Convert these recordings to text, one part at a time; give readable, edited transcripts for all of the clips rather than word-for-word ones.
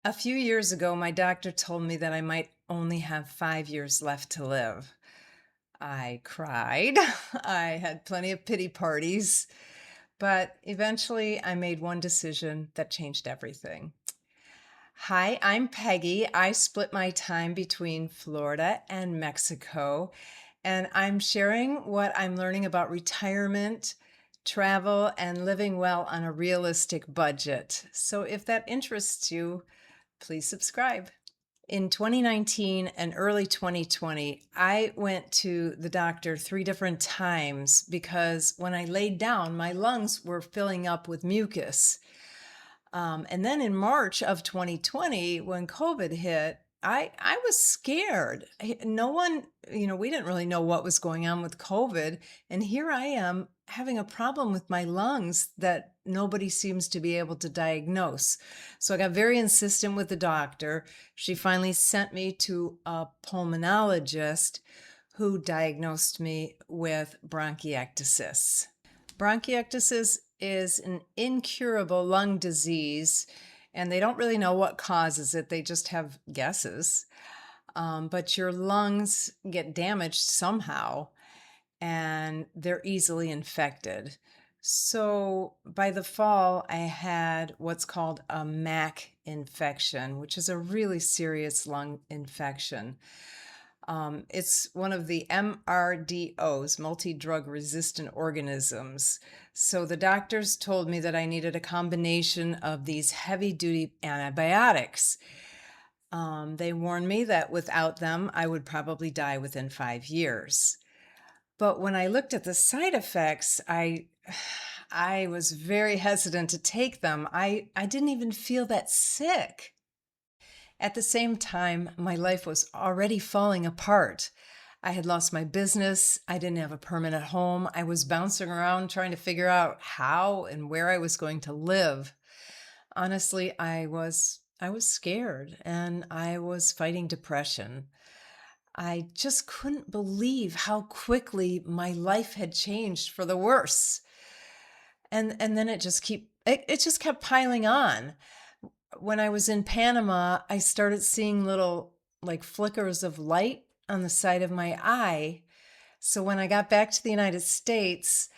A few years ago, my doctor told me that I might only have 5 years left to live. I cried. I had plenty of pity parties, but eventually I made one decision that changed everything. Hi, I'm Peggy. I split my time between Florida and Mexico, and I'm sharing what I'm learning about retirement, travel, and living well on a realistic budget. So if that interests you, please subscribe. In 2019 and early 2020, I went to the doctor 3 different times because when I laid down, my lungs were filling up with mucus. And then in March of 2020, when COVID hit, I was scared. No one, we didn't really know what was going on with COVID. And here I am having a problem with my lungs that nobody seems to be able to diagnose. So I got very insistent with the doctor. She finally sent me to a pulmonologist who diagnosed me with bronchiectasis. Bronchiectasis is an incurable lung disease, and they don't really know what causes it. They just have guesses. But your lungs get damaged somehow, and they're easily infected. So by the fall, I had what's called a MAC infection, which is a really serious lung infection. It's one of the MRDOs, multi-drug resistant organisms. So the doctors told me that I needed a combination of these heavy-duty antibiotics. They warned me that without them, I would probably die within 5 years. But when I looked at the side effects, I was very hesitant to take them. I didn't even feel that sick. At the same time, my life was already falling apart. I had lost my business. I didn't have a permanent home. I was bouncing around trying to figure out how and where I was going to live. Honestly, I was scared and I was fighting depression. I just couldn't believe how quickly my life had changed for the worse. And then it just kept piling on. When I was in Panama, I started seeing little like flickers of light on the side of my eye. So when I got back to the United States,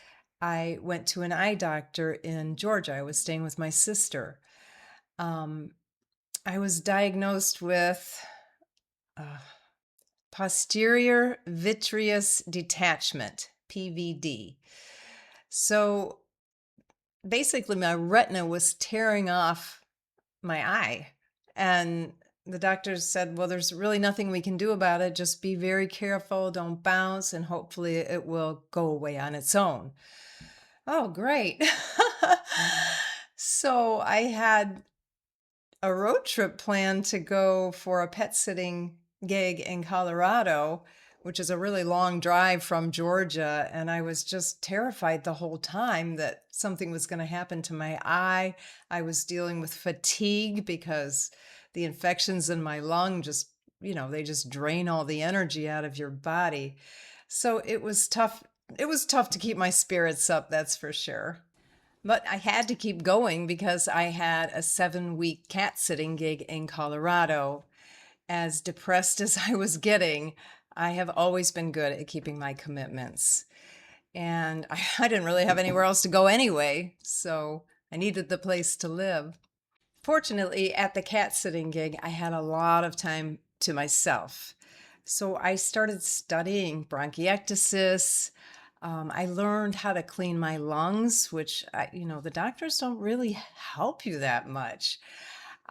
I went to an eye doctor in Georgia. I was staying with my sister. Um, I was diagnosed with uh, posterior vitreous detachment, PVD. So basically, my retina was tearing off my eye. And the doctors said, well, there's really nothing we can do about it. Just be very careful, don't bounce, and hopefully it will go away on its own. Oh, great. So I had a road trip planned to go for a pet sitting gig in Colorado, which is a really long drive from Georgia. And I was just terrified the whole time that something was going to happen to my eye. I was dealing with fatigue because the infections in my lung they just drain all the energy out of your body. So it was tough. It was tough to keep my spirits up, that's for sure. But I had to keep going because I had a 7-week cat sitting gig in Colorado. As depressed as I was getting, I have always been good at keeping my commitments. And I didn't really have anywhere else to go anyway, so I needed the place to live. Fortunately, at the cat sitting gig, I had a lot of time to myself. So I started studying bronchiectasis. I learned how to clean my lungs, which, the doctors don't really help you that much.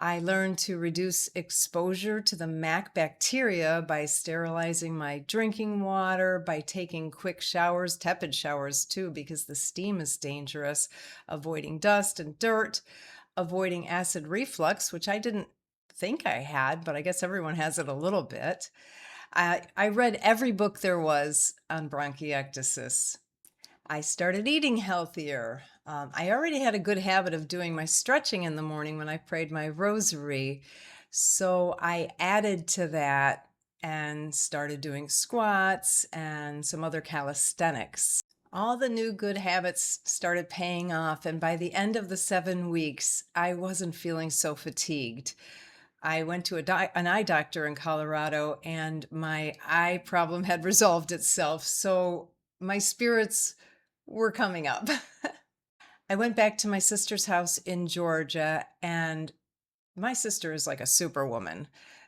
I learned to reduce exposure to the MAC bacteria by sterilizing my drinking water, by taking quick showers, tepid showers too, because the steam is dangerous, avoiding dust and dirt, avoiding acid reflux, which I didn't think I had, but I guess everyone has it a little bit. I read every book there was on bronchiectasis. I started eating healthier. I already had a good habit of doing my stretching in the morning when I prayed my rosary. So I added to that and started doing squats and some other calisthenics. All the new good habits started paying off, and by the end of the 7 weeks, I wasn't feeling so fatigued. I went to an eye doctor in Colorado, and my eye problem had resolved itself. So my spirits were coming up. I went back to my sister's house in Georgia, and my sister is like a superwoman.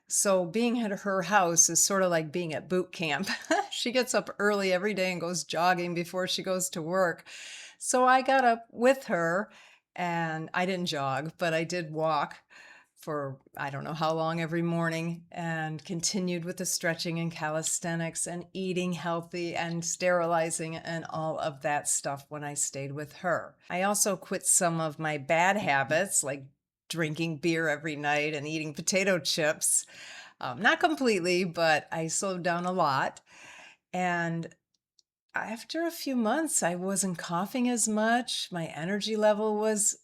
So being at her house is sort of like being at boot camp. She gets up early every day and goes jogging before she goes to work. So I got up with her, and I didn't jog, but I did walk for I don't know how long every morning, and continued with the stretching and calisthenics and eating healthy and sterilizing and all of that stuff when I stayed with her. I also quit some of my bad habits like drinking beer every night and eating potato chips. Not completely, but I slowed down a lot. And after a few months, I wasn't coughing as much. My energy level was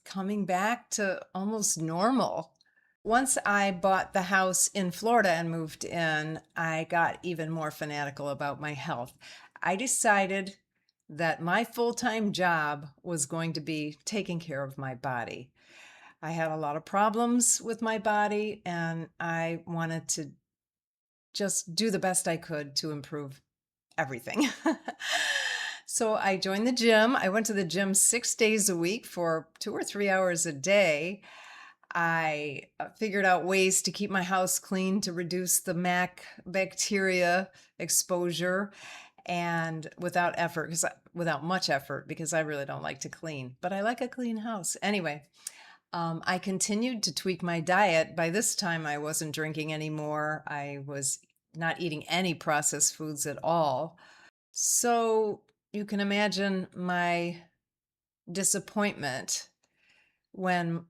coming back to almost normal. Once I bought the house in Florida and moved in, I got even more fanatical about my health. I decided that my full-time job was going to be taking care of my body. I had a lot of problems with my body, and I wanted to just do the best I could to improve everything. So I joined the gym. I went to the gym 6 days a week for 2 or 3 hours a day. I figured out ways to keep my house clean to reduce the MAC bacteria exposure, and without much effort, because I really don't like to clean, but I like a clean house. Anyway, I continued to tweak my diet. By this time, I wasn't drinking anymore. I was not eating any processed foods at all. So you can imagine my disappointment when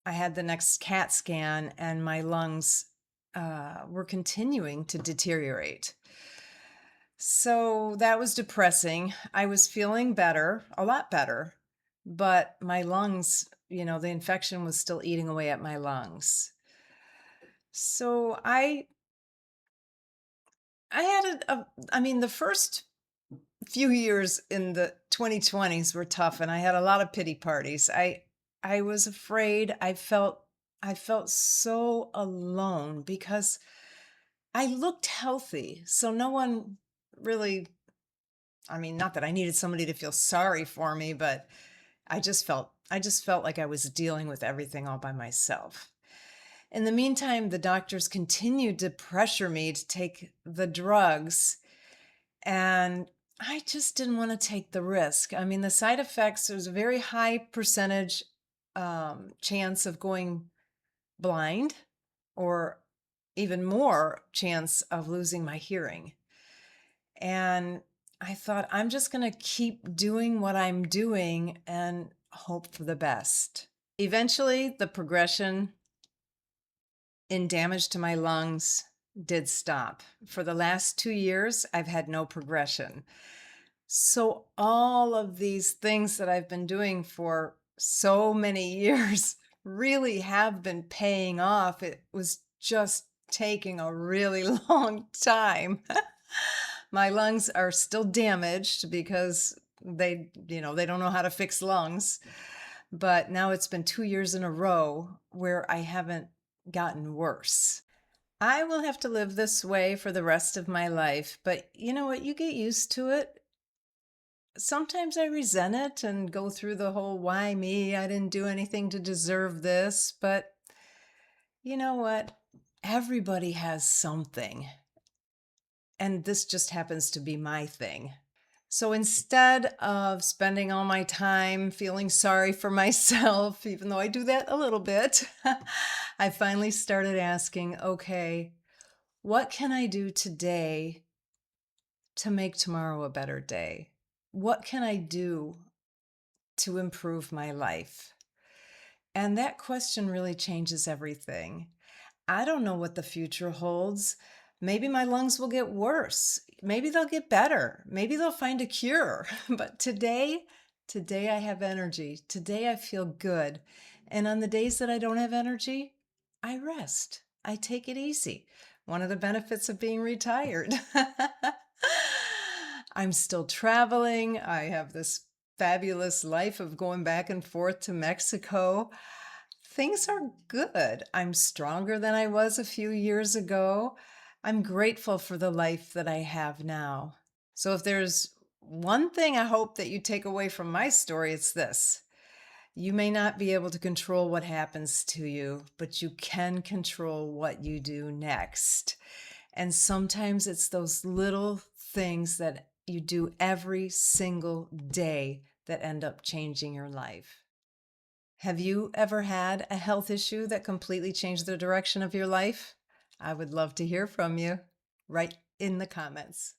I had the next CAT scan and my lungs were continuing to deteriorate. So that was depressing. I was feeling better, a lot better, but my lungs, the infection was still eating away at my lungs. So I had I mean, the first few years in the 2020s were tough, and I had a lot of pity parties. I was afraid. I felt so alone because I looked healthy. So no one really, I mean, not that I needed somebody to feel sorry for me, but I just felt like I was dealing with everything all by myself. In the meantime, the doctors continued to pressure me to take the drugs, and I just didn't want to take the risk. I mean, the side effects, there's a very high percentage chance of going blind, or even more chance of losing my hearing. And I thought, I'm just going to keep doing what I'm doing and hope for the best. Eventually, the progression in damage to my lungs did stop. For the last 2 years, I've had no progression. So all of these things that I've been doing for so many years really have been paying off. It was just taking a really long time. My lungs are still damaged because they don't know how to fix lungs. But now it's been 2 years in a row where I haven't gotten worse. I will have to live this way for the rest of my life, but you know what? You get used to it. Sometimes I resent it and go through the whole why me? I didn't do anything to deserve this. But you know what? Everybody has something. And this just happens to be my thing. So instead of spending all my time feeling sorry for myself, even though I do that a little bit, I finally started asking, okay, what can I do today to make tomorrow a better day? What can I do to improve my life? And that question really changes everything. I don't know what the future holds. Maybe my lungs will get worse. Maybe they'll get better. Maybe they'll find a cure. But today I have energy. Today I feel good. And on the days that I don't have energy, I rest. I take it easy. One of the benefits of being retired. I'm still traveling. I have this fabulous life of going back and forth to Mexico Things are good. I'm stronger than I was a few years ago. I'm grateful for the life that I have now. So, if there's one thing I hope that you take away from my story, it's this: you may not be able to control what happens to you, but you can control what you do next. And sometimes it's those little things that you do every single day that end up changing your life. Have you ever had a health issue that completely changed the direction of your life? I would love to hear from you. Right in the comments.